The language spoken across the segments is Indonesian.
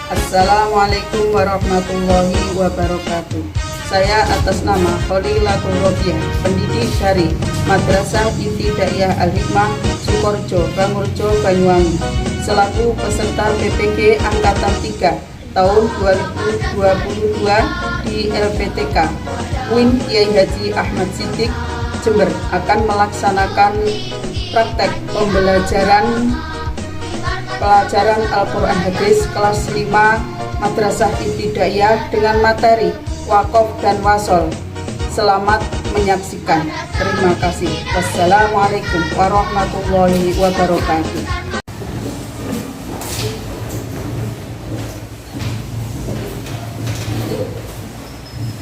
Assalamualaikum warahmatullahi wabarakatuh. Saya atas nama Kholilatul Robiah, pendidik dari Madrasah Ibtidaiyah Al-Hikmah Sukorjo, Bangurjo, Banyuwangi, selaku peserta PPG Angkatan 3 tahun 2022 di LPTK UIN Kiai Haji Ahmad Siddiq, Jember, akan melaksanakan praktek pelajaran Al-Quran Hadis kelas 5 Madrasah Ibtidaiyah dengan materi Waqaf dan Wasol. Selamat menyaksikan. Terima kasih. Wassalamualaikum warahmatullahi wabarakatuh.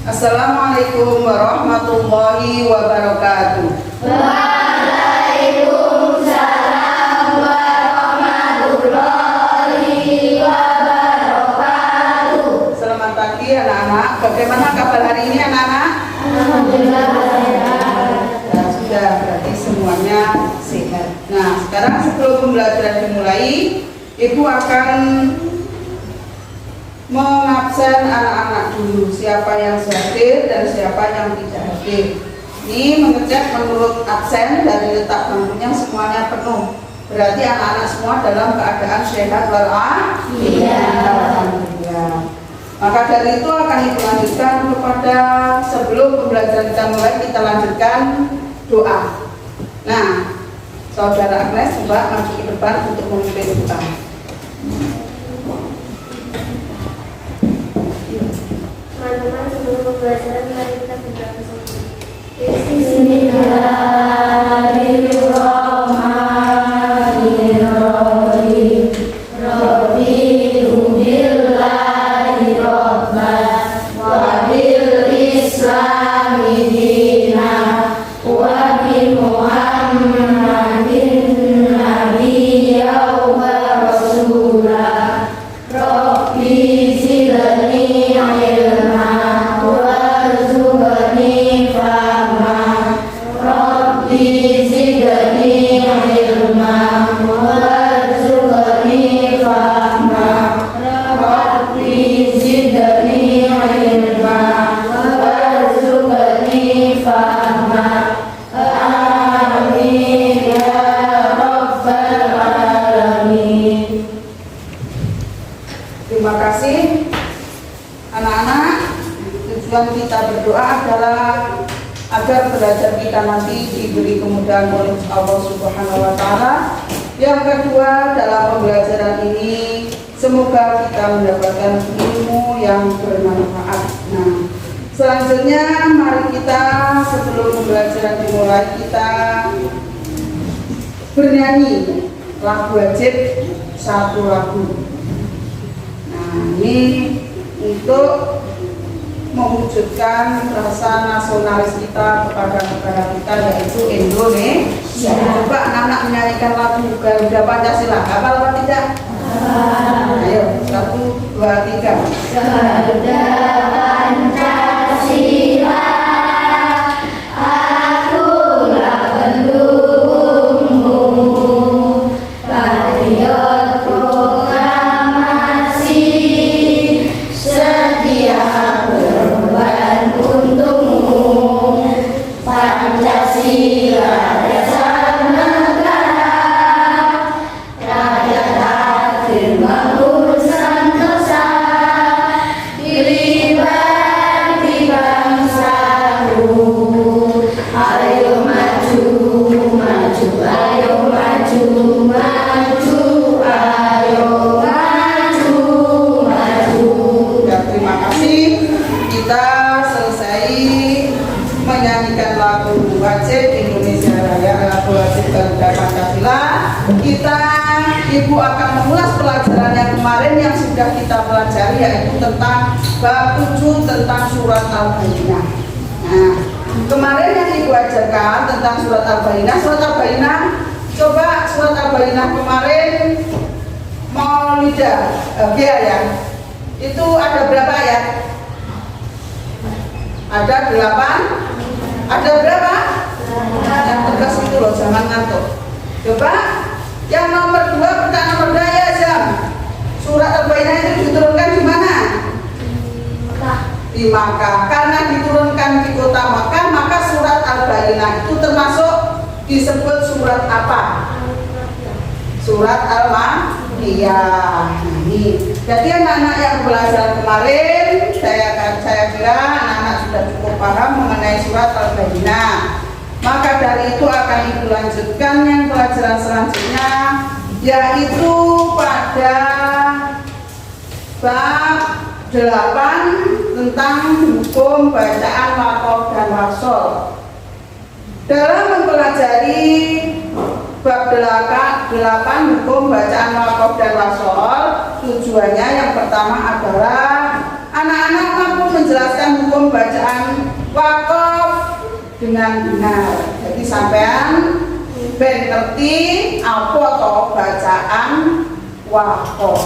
Assalamualaikum warahmatullahi wabarakatuh. Waalaikumsalam warahmatullahi wabarakatuh. Selamat pagi anak-anak. Bagaimana kabar hari ini anak-anak? Alhamdulillah sehat. Ya, sudah, berarti semuanya sehat. Nah, sekarang sebelum pembelajaran dimulai, Ibu akan mengabsen anak-anak dulu, siapa yang hadir dan siapa yang tidak hadir. Ini mengecek menurut absen dari letak bangkunya semuanya penuh. Berarti anak-anak semua dalam keadaan sehat walafiat. Maka dari itu akan Ibu lanjutkan kepada sebelum pembelajaran kita mulai, kita lanjutkan doa. Nah, Saudara Agnes coba maju ke depan untuk memimpin doa. Teman-teman, sebelum pembelajaran mari kita berdoa bersama. Bismillahirrahmanirrahim. Rabbidu billahi robban wa bil islami dina wa bi Muhammadin nabiyya wa rasulah. Rabbi zidni ilma warzuqni fahma. Rabbi zidni ilma warzuqni fahma. Rabbi zidni ilma warzuqni fahma. Amin ya rabbal alamin. Terima kasih anak-anak. Tujuan kita berdoa adalah agar belajar kita nanti diberi kemudahan oleh Allah Subhanahu wa Ta'ala. Yang kedua, dalam pembelajaran ini semoga kita mendapatkan ilmu yang bermanfaat. Nah, selanjutnya mari kita sebelum pembelajaran dimulai kita bernyanyi lagu wajib, satu lagu. Ini untuk mewujudkan rasa nasionalis kita kepada negara kita, yaitu Indonesia. Coba anak-anak menyanyikan lagu Garuda Pancasila. Hafal apa tidak? Ayo, 1, 2, 3. Garuda Pancasila, akulah pendukungmu. Patriot proklamasi, setia berkorban untukmu. Pancasila dasar negara, rakyat hadir mengurus santosa, dilibat di bangsaku. Ayo maju, maju, ayo maju, maju, ayo maju, maju. Ya, terima kasih. Kita selesai menyanyikan lagu wajib Indonesia Raya, lagu wajib Garuda Pancasila. Ibu akan mengulas pelajaran yang kemarin yang sudah kita pelajari, yaitu tentang bab 7 tentang surat Al-Bayyinah. Nah, kemarin yang Ibu ajarkan tentang surat Al-Bayyinah. Surat Al-Bayyinah, coba surat Al-Bayyinah kemarin Maulidah ya. Itu ada berapa ayat? Ada 8. Ada berapa? Yang tegas itu loh, jangan ngantuk. Coba yang nomor 2, pertanyaan nomor 2 ya, Jam. Surat Al-Bayyinah itu diturunkan di Makkah. Karena diturunkan di kota Makkah, maka surat Al-Bayyinah itu termasuk disebut surat apa? Surat Al-Makkiyah. Ini. Jadi anak-anak yang belajar kemarin, saya kira anak-anak sudah cukup paham mengenai surat Al-Bayyinah. Maka dari itu akan Ibu lanjutkan yang pelajaran selanjutnya, yaitu pada bab 8 tentang hukum bacaan waqaf dan wasol. Dalam mempelajari bab 8 hukum bacaan waqaf dan wasol, tujuannya yang pertama adalah anak-anak mampu menjelaskan hukum bacaan waqaf dengan benar. Jadi sampean ben ngerti apa toh bacaan waqaf.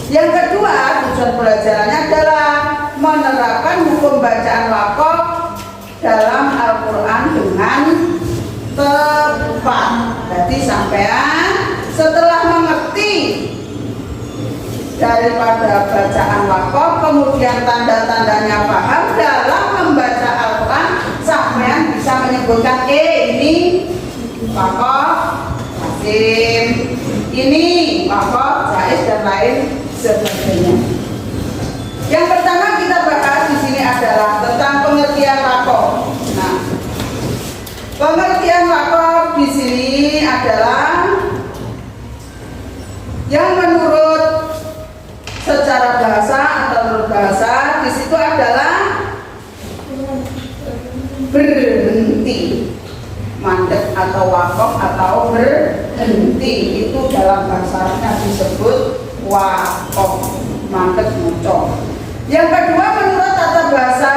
Yang kedua, tujuan pelajarannya adalah menerapkan hukum bacaan waqaf dalam Al-Quran dengan tepat. Jadi sampean setelah mengerti daripada bacaan waqaf, kemudian tanda-tandanya paham dalam membaca Al-Quran, sampean bisa menyebutkan ini waqaf lazim, ini waqaf jaiz dan lain sebagainya. Yang pertama kita bahas di sini adalah tentang pengertian waqaf. Nah, pengertian waqaf di sini adalah yang menurut secara bahasa atau menurut bahasa di situ adalah berhenti, mandek atau waqaf atau berhenti, itu dalam bahasanya disebut waqaf, mandek muncul. Yang kedua, menurut tata bahasa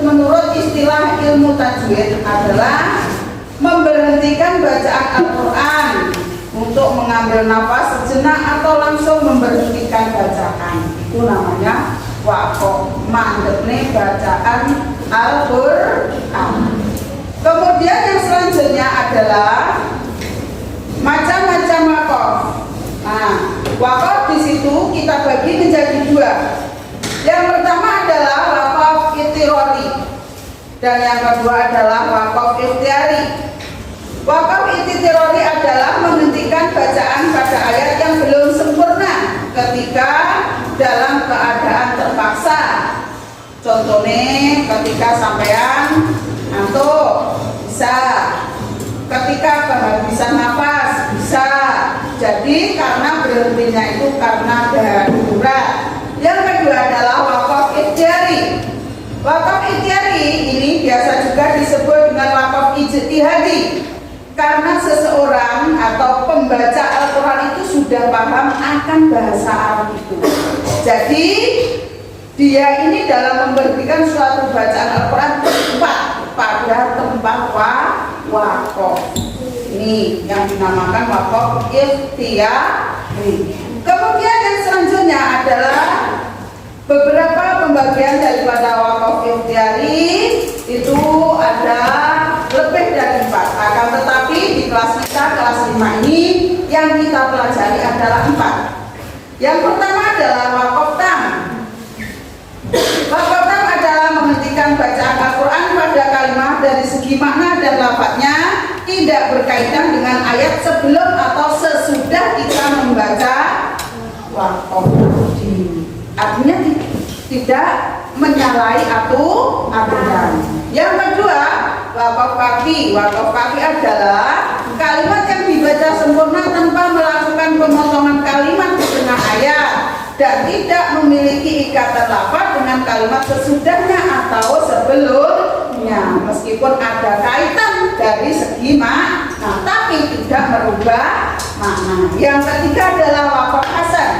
menurut istilah ilmu tajwid adalah memberhentikan bacaan Al-Quran untuk mengambil nafas sejenak atau langsung memberhentikan bacaan, itu namanya waqaf, mandekne bacaan Al-Quran. Kemudian yang selanjutnya adalah macam-macam waqaf. Nah, waqaf di situ kita bagi menjadi dua. Yang pertama adalah waqaf ittirari dan yang kedua adalah waqaf ikhtiyari. Waqaf ittirari adalah menghentikan bacaan pada ayat yang belum sempurna ketika dalam keadaan terpaksa. Contohnya ketika sampean ngantuk bisa, ketika kehabisan nafas bisa. Jadi karena berhentinya itu karena darurat. Yang kedua adalah waqaf ikhtiyari. Waqaf ikhtiyari ini biasa juga disebut dengan waqaf ijtihadi, karena seseorang atau pembaca Al-Quran itu sudah paham akan bahasa Arab itu. Jadi dia ini dalam memberhentikan suatu bacaan Al-Quran tepat pada tempat waqaf. Ini yang dinamakan waqaf ikhtiyari. Kemudian yang selanjutnya adalah beberapa pembagian daripada waqaf ikhtiyari, itu ada lebih dari 4. Akan tetapi di kelas kita, kelas 5 ini yang kita pelajari adalah 4. Yang pertama adalah waqaf tam. Waqaf tam adalah menghentikan bacaan Al-Quran pada kalimat dari segi makna dan lafadznya tidak berkaitan dengan ayat sebelum atau sesudah kita membaca waqaf. Artinya tidak menyalahi aturan. Yang kedua, waqaf kafi. Waqaf kafi adalah kalimat yang dibaca sempurna tanpa melakukan pemotongan kalimat di tengah ayat dan tidak memiliki ikatan lafaz dengan kalimat sesudahnya atau sebelumnya, meskipun ada kaitan dari segi makna tapi tidak merubah makna. Yang ketiga adalah waqaf hasan.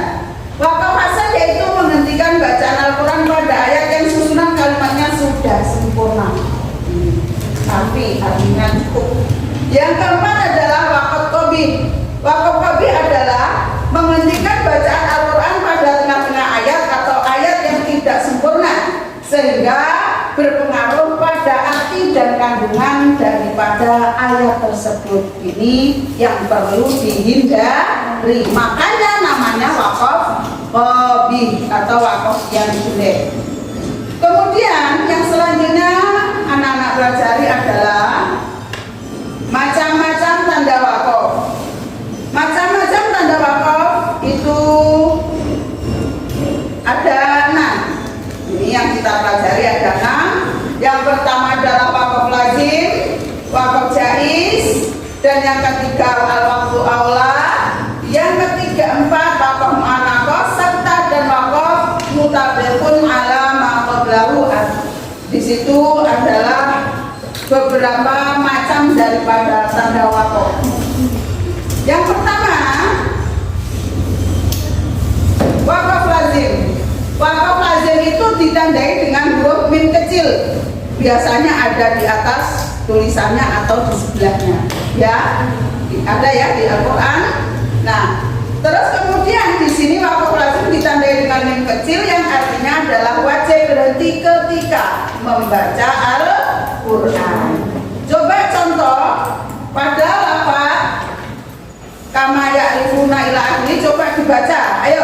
Waqaf hasan yaitu menghentikan bacaan Al-Quran pada ayat yang susunan kalimatnya sudah sempurna tapi artinya cukup. Yang keempat adalah waqaf qabih. Waqaf qabih adalah menghentikan bacaan Al-Quran pada tengah-tengah ayat atau ayat yang tidak sempurna sehingga berpengaruh pada arti dan kandungan daripada ayat tersebut. Ini yang perlu dihindari. Makanya namanya waqaf qabih atau waqaf yang jelek. Kemudian yang selanjutnya anak-anak pelajari adalah macam-macam tanda wakaf. Macam-macam tanda wakaf itu ada 6. Ini yang kita pelajari ada 6. Yang pertama adalah wakaf lazim, wakaf jaiz, dan yang ketiga al-waqfu aula, yang ketiga 4 wakaf mu'anaqah, serta dan wakaf mutabiqun ala ma qablahu. Di situ adalah beberapa macam daripada tanda wakaf. Yang pertama, wakaf lazim. Wakaf lazim itu ditandai dengan huruf mim kecil. Biasanya ada di atas tulisannya atau di sebelahnya. Ya, ada ya di Al-Qur'an. Nah, terus kemudian di sini wakaf lazim ditandai dengan mim kecil yang artinya adalah wajib berhenti ketika membaca Al-Qur'an. Coba contoh pada lafaz kama ya'rifuna ila akhiri, coba dibaca. Ayo,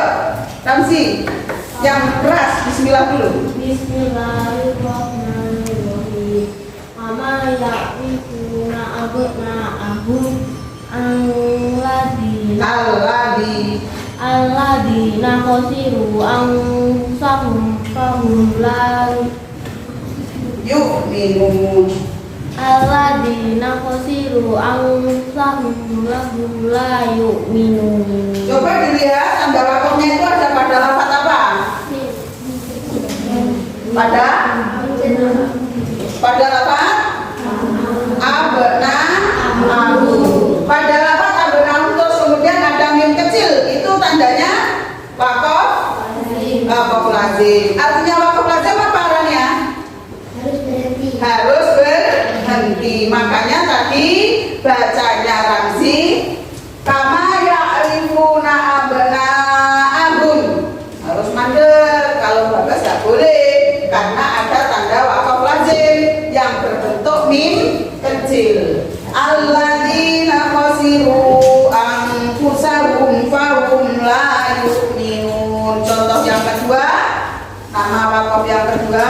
Ramzi, yang keras. Bismillah dulu. Bismillahirrahmanirrahim. Kama ya'rifuna abna'ahum alladina khasiru anfusahum fahum la yu'minun. Alladina khasiru anfusahum lahum la yu'minun. Coba dilihat tanda wakafnya itu ada pada lafaz apa? Pada lafaz abna'ahu. Pada lafaz abna'ahu terus kemudian ada mim kecil, itu tandanya wakaf lazim. Artinya wakaf lazim apa arahnya? Harus berhenti. Makanya tadi bacanya Ramzi kama ya'rifuna abna'ahum, harus mandek. Kalau bagas tidak boleh karena ada tanda wakaf lazim yang berbentuk mim kecil. Alladzina khasiru anfusahum fahum la yu'minun. Contoh yang kedua, nama wakaf yang kedua.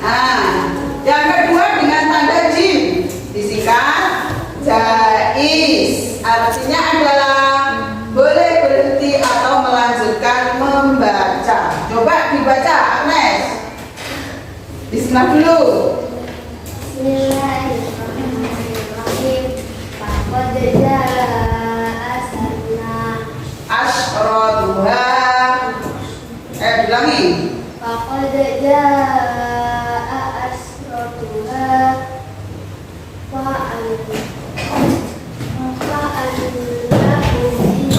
Nah, yang kedua dengan tanda jim, disingkat jaiz. Artinya adalah boleh berhenti atau melanjutkan membaca. Coba dibaca, Agnes. Bismillah dulu. Bismillahirrahmanirrahim. Faqad jaa'a Asroduha. Bilangi. Faqad jaa'a asroduha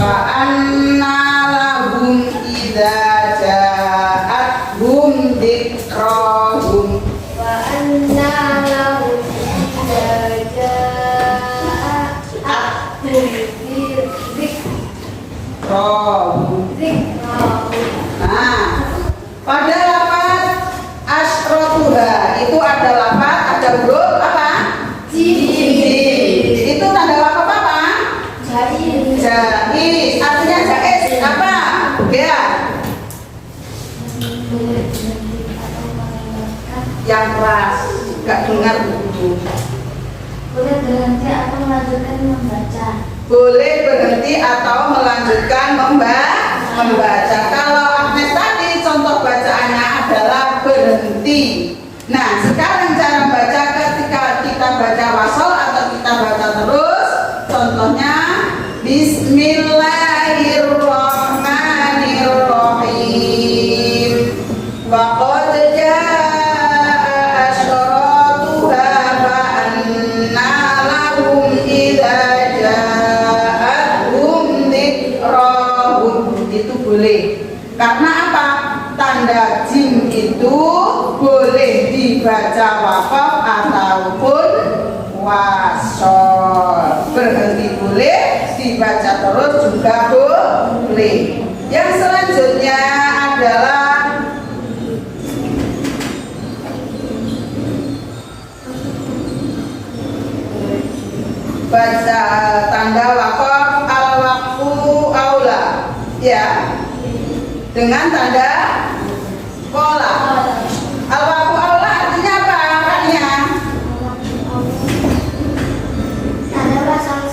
Wa anna lahum idza ja'atuhum dzikrahum. wa anna lahum idza ja'atuhum Rohum. Nah, pada lafaz asrotuha itu ada lafaz, ada huruf apa? Jim. Itu tanda wakaf apa? Jaiz. Artinya jaiz apa? Ya. Yang keras, gak dengar dulu. Boleh berhenti atau melanjutkan membaca. Boleh berhenti atau melanjutkan membaca. Kalau Agnes tadi contoh bacaannya adalah berhenti. Nah, sekarang cara baca ketika kita baca wasol atau kita baca terus. Contohnya Bismillahirrahmanirrahim. Waqad jaa'a asyratuha fa anna lahum idza ja'atuhum dzikrahum. Itu boleh. Karena apa? Tanda jim itu boleh dibaca wakaf ataupun wasol. Berhenti boleh, dibaca terus juga boleh. Yang selanjutnya adalah baca tanda wakaf al-waqfu aula, ya, dengan tanda Kola. Al-waqfu aula artinya apa? Kania? Tanda wakaf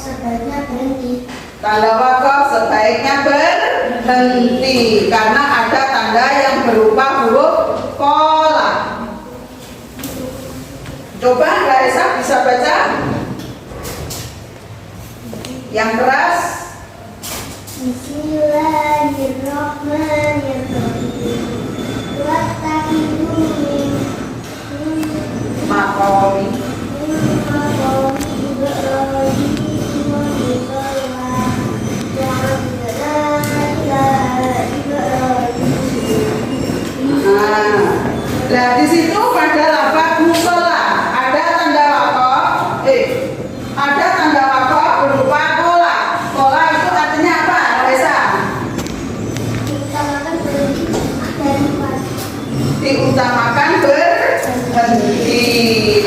sebaiknya berhenti. Tanda wakaf sebaiknya berhenti karena ada tanda yang berupa huruf kola. Coba Raisa bisa baca yang keras. Bismillahirrahmanirrahim. Wattaqidu min Makomi. maqami Ibrahim wa musalla ja'alna ilaha Ibrahim. Nah, di situ pada lafaz musola ada tanda wakaf. Ada tanda wakaf berupa kola. Kola itu artinya apa, Raisa? Diutamakan berhenti dari pagi. Diutamakan berhenti.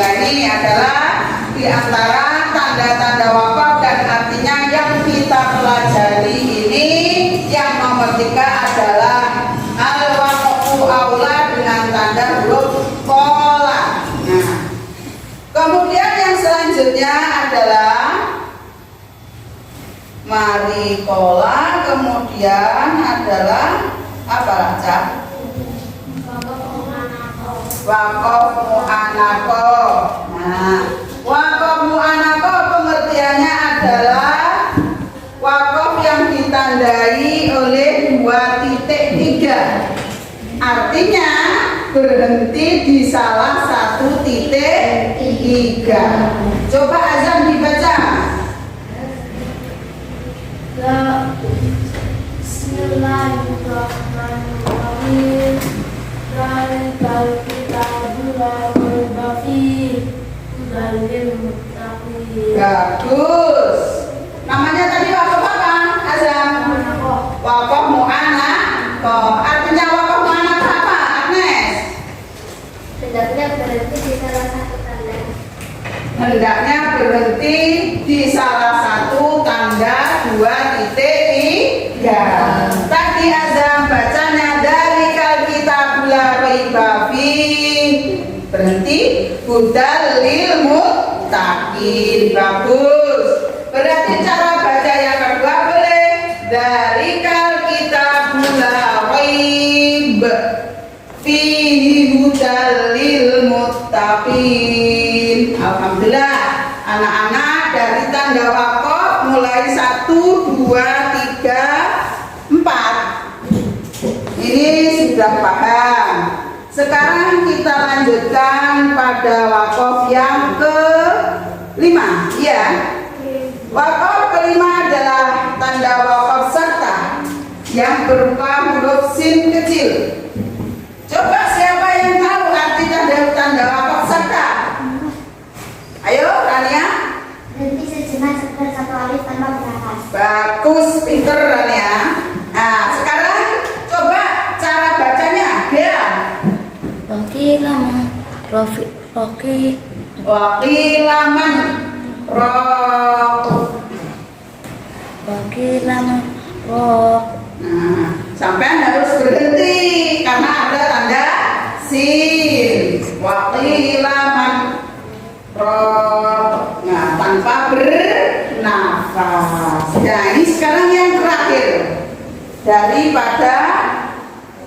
Nah, ini adalah di antara tanda-tanda wakaf dan artinya yang kita pelajari ini. Yang nomor 3 adalah al-waqfu aula dengan tanda huruf kola. Nah, kemudian yang selanjutnya adalah mari kola, kemudian adalah apa Raja? Wakaf mu'anako. Nah, wakaf mu'anako pengertiannya adalah wakaf yang ditandai oleh 2.3. Artinya berhenti di salah satu titik 3. Coba azan dibaca. Bismillahirrahmanirrahim. Zalikal kitabu la raiba fihi hudan lil muttaqin. Bagus. Namanya tadi wakaf apa? Azan. Wakaf mu'anako. Artinya wakaf mu'anako apa, Agnes? Hendaknya berhenti di salah satu tanda. Hendaknya berhenti di salah satu tanda 2.3. Tadi azan bacanya dari kal kitab la raiba fihi. Berhenti hudal lil muttaqin. Bagus. Berarti cara baca yang kedua boleh dari kal kitab la raib fihi hudal lil muttaqin. Alhamdulillah, anak-anak dari tanda wakaf mulai 1, 2, 3, 4 ini sudah paham. Sekarang kita lanjutkan pada wakaf yang ke-5. Ya, wakaf ke-5 adalah tanda wakaf serta yang berupa huruf sin kecil. Coba siapa yang tahu arti tanda wakaf serta? Ayo, Rania. Berhenti sejenak sekedar satu alif tanpa bernafas. Bagus, pinter Rania. Nah, sekarang coba cara bacanya. Ya. Wakilaman Wakilaman rok. Wakilaman rok. Nah, sampai harus berhenti karena ada tanda sin. Wakilaman rok. Nah, tanpa bernafas. Nah, ini sekarang yang terakhir daripada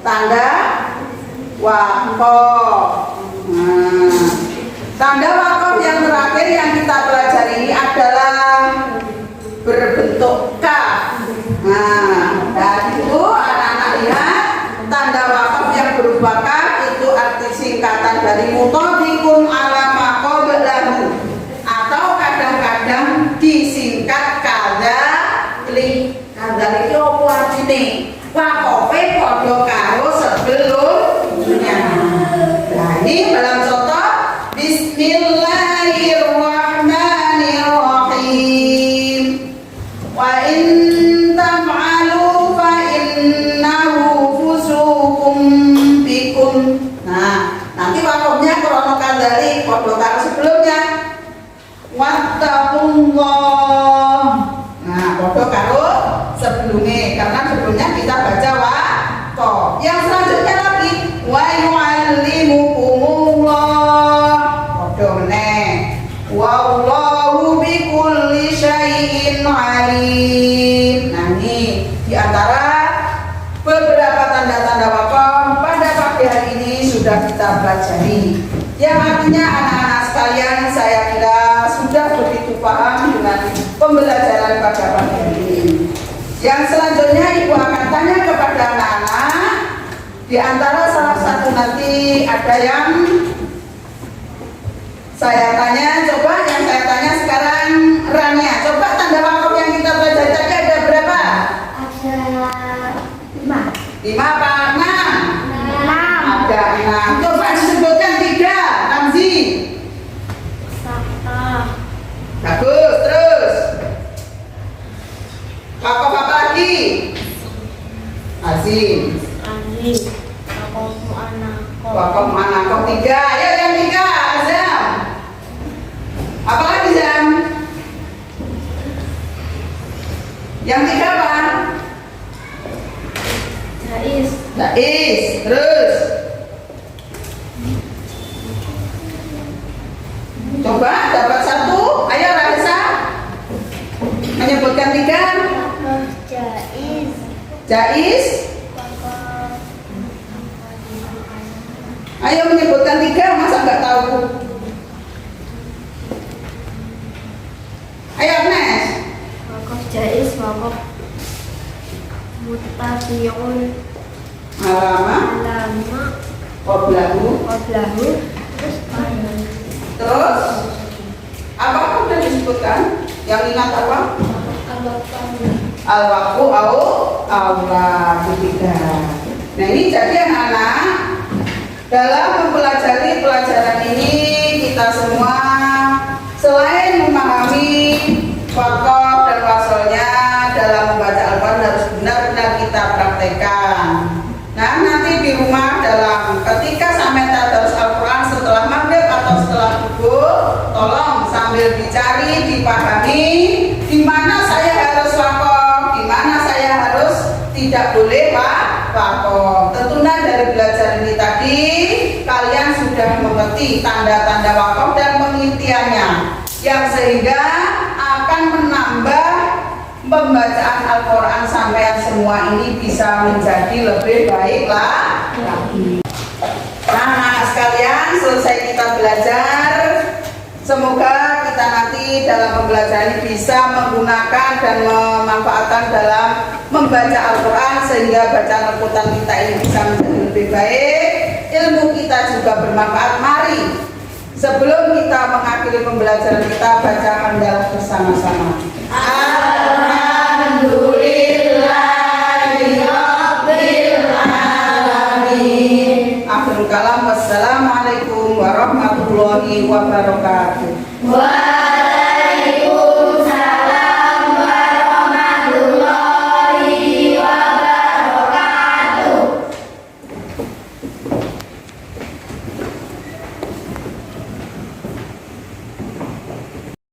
tanda wakaf. Nah, tanda wakaf yang terakhir yang kita pelajari ini adalah berbentuk kaf. Nah, dari itu anak-anak lihat tanda wakaf yang berupa kaf itu arti singkatan dari mutadikun ala maqablahu atau kadang-kadang disingkat kadzalik. Kadzalik itu apa artinya? Waqafe padha karo sebelumnya. Nah, ini dalam contoh Bismillahirrahmanirrahim. Wa in taf'alu fa innahu fusuqum bikum. Nah, nanti wakafnya krono kadzalik padha karo sebelumnya. Wattaqullah. Nah, padha karo sebelumnya karena sebelumnya kita baca wakaf. Yang ini. Di antara beberapa tanda-tanda wakaf pada pagi hari ini sudah kita pelajari. Yang artinya anak-anak sekalian saya kira sudah begitu paham dengan pembelajaran pada pagi hari ini. Yang selanjutnya Ibu akan tanya kepada anak-anak. Di antara salah satu nanti ada yang saya tanya, coba yang saya tanya sekarang Rania. Coba tanda wakaf yang kita pelajari tadi ada berapa? Ada 5. 5 apa? 6? 6. Ada 6. Coba disebutkan 3, Ramzi. Saka. Bagus, terus. Wakaf apa lagi? Azim. Ani. Wakaf anak. Wakaf anak 3. Ayo yang 3, Azam. Apa lagi Zam? Yang 3 apa? Jais. Jais. Terus. Coba dapat 1. Ayo Raisa. Menyebutkan 3. Wakaf jais. Jais. Ayo menyebutkan 3. Masa nggak tahu? Ayo Agnes. Wakaf jais. Wakaf mutabiun. Alama. Lama. Qoblahu. Qablahu. Terus panen. Terus. Apa udah disebutkan? Yang ingat apa? Al-waqfu au aula ketiga. Nah ini jadi anak-anak dalam mempelajari pelajaran ini kita semua selain memahami wakaf dan wasolnya dalam membaca Al-Quran harus benar-benar kita praktekkan. Nah nanti di rumah dalam ketika sampai tadarus Al-Quran setelah maghrib atau setelah subuh, tolong sambil dicari, dipahami di mana saya harus wakaf, di mana saya harus tidak boleh wakaf. Tentunya dari belajar ini tadi kalian sudah mengerti tanda-tanda wakaf dan pengertiannya, yang sehingga akan menambah pembacaan Al-Quran sampai semua ini bisa menjadi lebih baik lagi. Nah, anak sekalian, selesai kita belajar. Semoga kita nanti dalam pembelajaran ini bisa menggunakan dan memanfaatkan dalam membaca Al-Quran sehingga bacaan Al-Quran kita ini bisa menjadi lebih baik. Ilmu kita juga bermanfaat. Mari sebelum kita mengakhiri pembelajaran kita baca hamdalah bersama-sama. Akhirul kalam, wassalamualaikum warahmatullahi wabarakatuh.